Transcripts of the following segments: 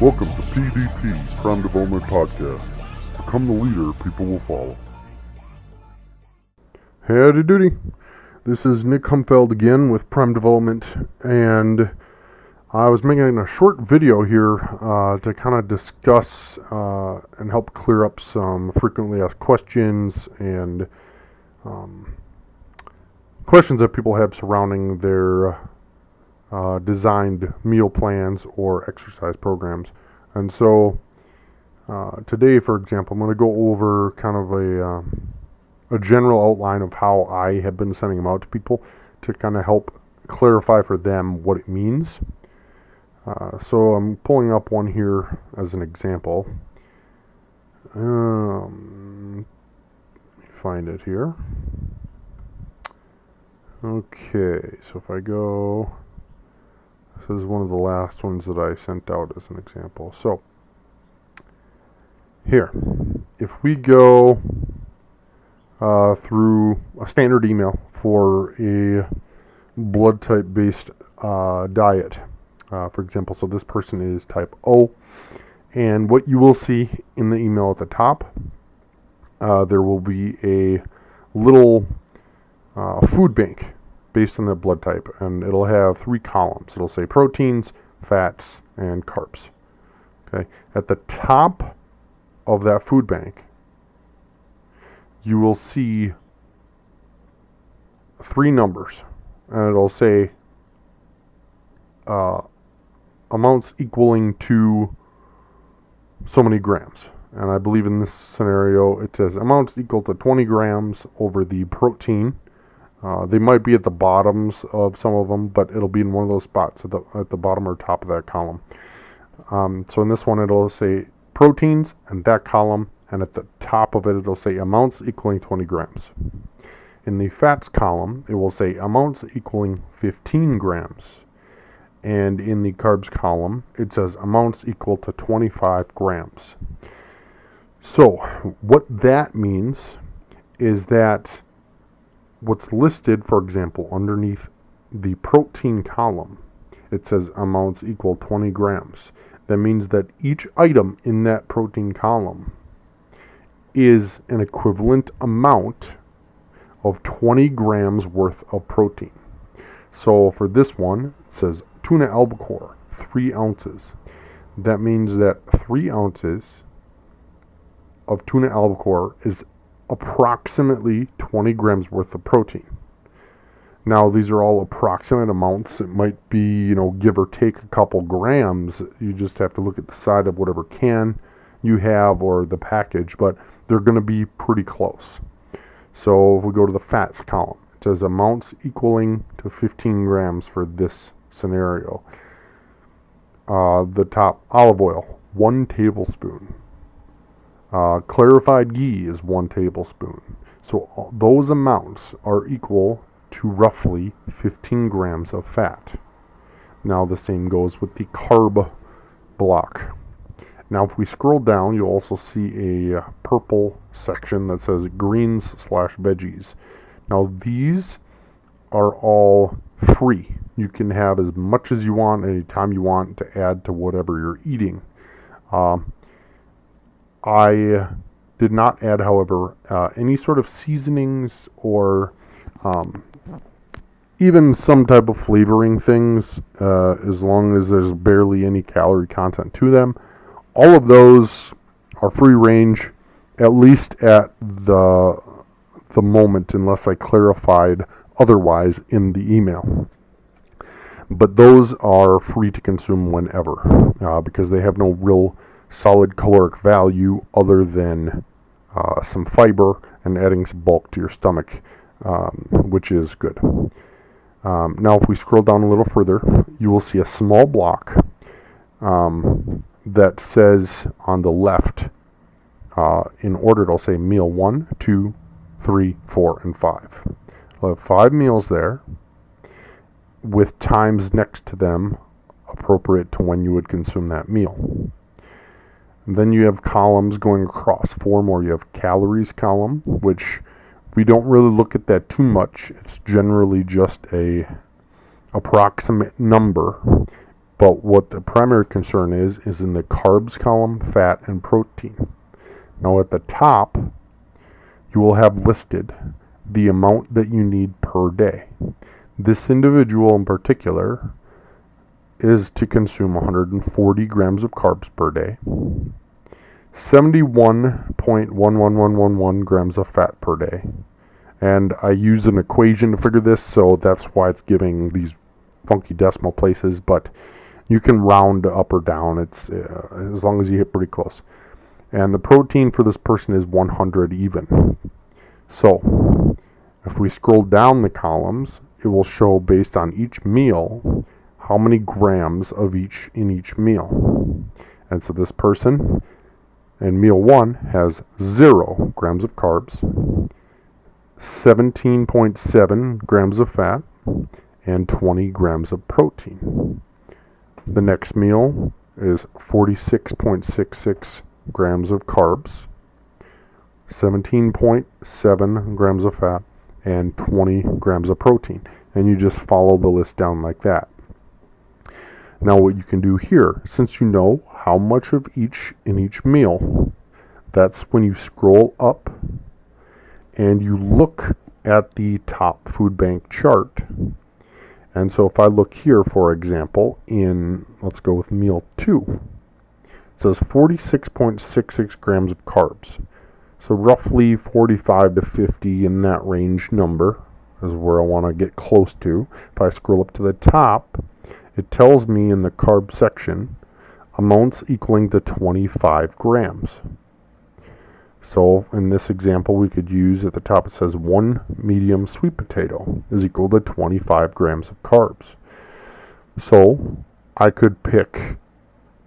Welcome to PDP, Prime Development Podcast. Become the leader people will follow. Howdy doody. This is Nick Humfeld again with Prime Development, and I was making a short video here to kind of discuss and help clear up some frequently asked questions and questions that people have surrounding their designed meal plans or exercise programs. And so today, for example, I'm going to go over kind of a general outline of how I have been sending them out to people to kind of help clarify for them what it means. So I'm pulling up one here as an example. Let me find it here. Okay, so if I go, this is one of the last ones that I sent out as an example. So here, if we go through a standard email for a blood type based diet, for example, so this person is type O, and what you will see in the email at the top, there will be a little food bank based on the blood type, and it'll have 3 columns. It'll say proteins, fats, and carbs. Okay, at the top of that food bank, you will see 3 numbers, and it'll say amounts equaling to so many grams. And I believe in this scenario, it says amounts equal to 20 grams over the protein. They might be at the bottoms of some of them, but it'll be in one of those spots at the bottom or top of that column. So in this one, it'll say proteins and that column, and at the top of it, it'll say amounts equaling 20 grams. In the fats column, it will say amounts equaling 15 grams. And in the carbs column, it says amounts equal to 25 grams. So what that means is that what's listed, for example, underneath the protein column, it says amounts equal 20 grams. That means that each item in that protein column is an equivalent amount of 20 grams worth of protein. So for this one, it says tuna albacore, 3 ounces. That means that 3 ounces of tuna albacore is approximately 20 grams worth of protein. Now, these are all approximate amounts. It might be, give or take a couple grams. You just have to look at the side of whatever can you have or the package, but they're going to be pretty close. So if we go to the fats column, it says amounts equaling to 15 grams for this scenario. The top, olive oil, 1 tablespoon. Clarified ghee is 1 tablespoon. So those amounts are equal to roughly 15 grams of fat. Now the same goes with the carb block. Now if we scroll down, you'll also see a purple section that says greens/veggies. Now these are all free. You can have as much as you want, anytime you want, to add to whatever you're eating. I did not add, however, any sort of seasonings or even some type of flavoring things, as long as there's barely any calorie content to them. All of those are free range, at least at the moment, unless I clarified otherwise in the email. But those are free to consume whenever, because they have no real solid caloric value other than some fiber and adding some bulk to your stomach, which is good. Now if we scroll down a little further, you will see a small block that says on the left, in order, it'll say meal 1, 2, 3, 4, and 5. We'll have 5 meals there with times next to them appropriate to when you would consume that meal. And then you have columns going across, 4 more. You have calories column, which we don't really look at that too much. It's generally just a approximate number. But what the primary concern is in the carbs column, fat, and protein. Now at the top, you will have listed the amount that you need per day. This individual in particular is to consume 140 grams of carbs per day, 71.11111 grams of fat per day. And I use an equation to figure this, so that's why it's giving these funky decimal places, but you can round up or down. It's as long as you hit pretty close. And the protein for this person is 100 even. So if we scroll down the columns, it will show based on each meal how many grams of each in each meal. And so this person in meal 1 has 0 grams of carbs, 17.7 grams of fat, and 20 grams of protein. The next meal is 46.66 grams of carbs, 17.7 grams of fat, and 20 grams of protein. And you just follow the list down like that. Now what you can do here, since you know how much of each in each meal, that's when you scroll up and you look at the top food bank chart. And so if I look here, for example, let's go with meal 2, it says 46.66 grams of carbs. So roughly 45 to 50 in that range number is where I want to get close to. If I scroll up to the top, it tells me in the carb section amounts equaling to 25 grams. So in this example, we could use at the top, it says 1 medium sweet potato is equal to 25 grams of carbs. So I could pick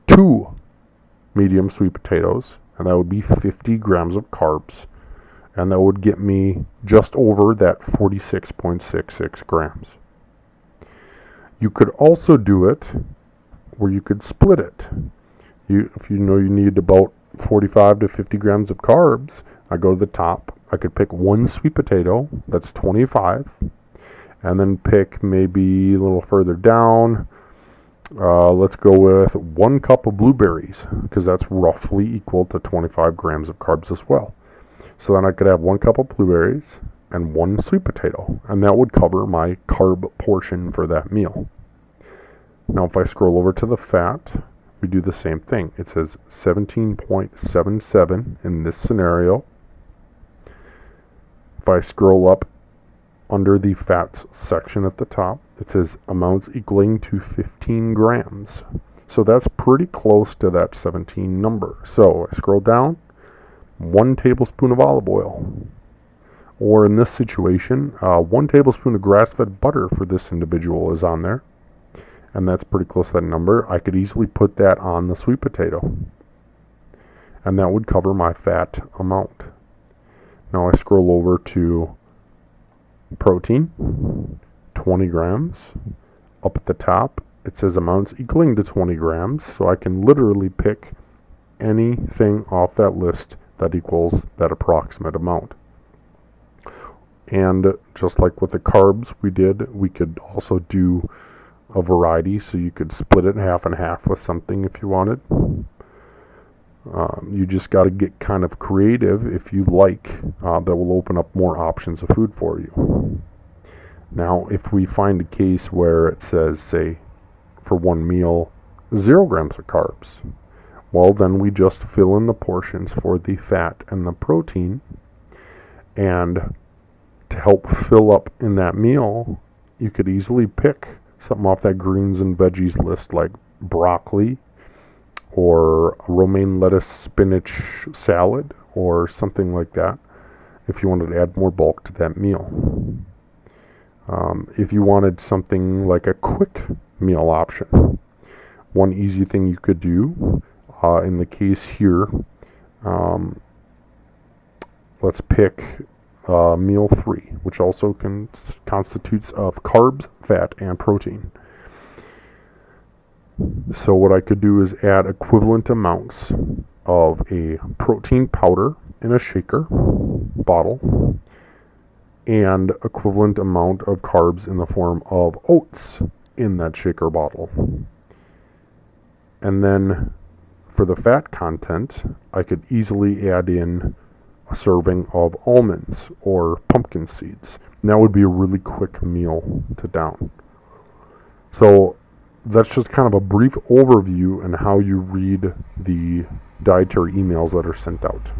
2 medium sweet potatoes, and that would be 50 grams of carbs. And that would get me just over that 46.66 grams. You could also do it where you could split it. If you know you need about 45 to 50 grams of carbs, I go to the top. I could pick 1 sweet potato, that's 25, and then pick maybe a little further down. Let's go with 1 cup of blueberries, because that's roughly equal to 25 grams of carbs as well. So then I could have 1 cup of blueberries and 1 sweet potato, and that would cover my carb portion for that meal. Now if I scroll over to the fat, we do the same thing. It says 17.77 in this scenario. If I scroll up under the fats section at the top, it says amounts equaling to 15 grams. So that's pretty close to that 17 number. So I scroll down, 1 tablespoon of olive oil. Or in this situation, 1 tablespoon of grass-fed butter for this individual is on there. And that's pretty close to that number. I could easily put that on the sweet potato. And that would cover my fat amount. Now I scroll over to protein, 20 grams. Up at the top, it says amounts equaling to 20 grams. So I can literally pick anything off that list that equals that approximate amount. And just like with the carbs we could also do a variety, so you could split it half and half with something if you wanted. You just got to get kind of creative if you like. That will open up more options of food for you. Now, if we find a case where it says, say, for 1 meal, 0 grams of carbs, well, then we just fill in the portions for the fat and the protein. And to help fill up in that meal, you could easily pick something off that greens and veggies list, like broccoli or romaine lettuce spinach salad or something like that, if you wanted to add more bulk to that meal. If you wanted something like a quick meal option, one easy thing you could do, in the case here, let's pick meal 3, which also constitutes of carbs, fat, and protein. So what I could do is add equivalent amounts of a protein powder in a shaker bottle and equivalent amount of carbs in the form of oats in that shaker bottle. And then for the fat content, I could easily add in a serving of almonds or pumpkin seeds. And that would be a really quick meal to down. So that's just kind of a brief overview on how you read the dietary emails that are sent out.